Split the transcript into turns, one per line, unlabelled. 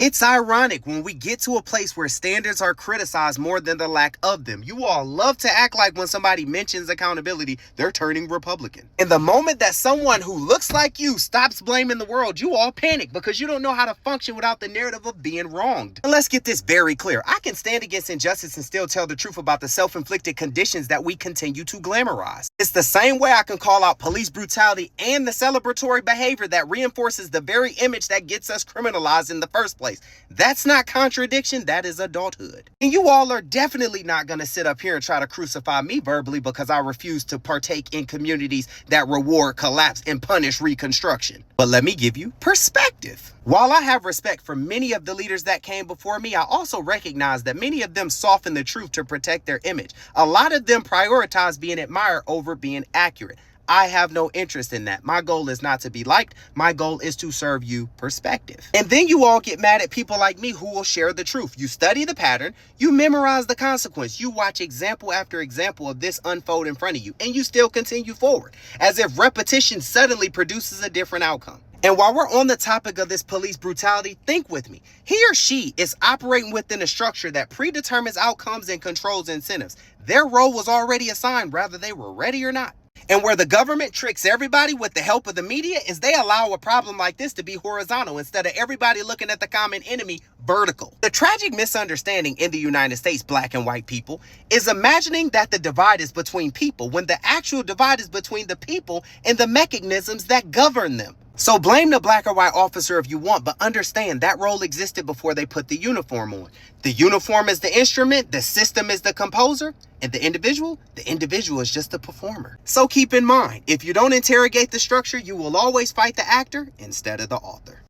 It's ironic when we get to a place where standards are criticized more than the lack of them. You all love to act like when somebody mentions accountability, they're turning Republican. In the moment that someone who looks like you stops blaming the world, you all panic because you don't know how to function without the narrative of being wronged. And let's get this very clear. I can stand against injustice and still tell the truth about the self-inflicted conditions that we continue to glamorize. It's the same way I can call out police brutality and the celebratory behavior that reinforces the very image that gets us criminalized in the first place. That's not contradiction, that is adulthood. And you all are definitely not going to sit up here and try to crucify me verbally because I refuse to partake in communities that reward collapse and punish reconstruction. But let me give you perspective. While I have respect for many of the leaders that came before me, I also recognize that many of them soften the truth to protect their image. A lot of them prioritize being admired over being accurate. I have no interest in that. My goal is not to be liked. My goal is to serve you perspective. And then you all get mad at people like me who will share the truth. You study the pattern, you memorize the consequence, you watch example after example of this unfold in front of you, and you still continue forward, as if repetition suddenly produces a different outcome. And while we're on the topic of this police brutality, think with me. He or she is operating within a structure that predetermines outcomes and controls incentives. Their role was already assigned, whether they were ready or not. And where the government tricks everybody with the help of the media is they allow a problem like this to be horizontal instead of everybody looking at the common enemy vertical. The tragic misunderstanding in the United States, black and white people, is imagining that the divide is between people when the actual divide is between the people and the mechanisms that govern them. So blame the black or white officer if you want, but understand that role existed before they put the uniform on. The uniform is the instrument, the system is the composer, and the individual is just the performer. So keep in mind, if you don't interrogate the structure, you will always fight the actor instead of the author.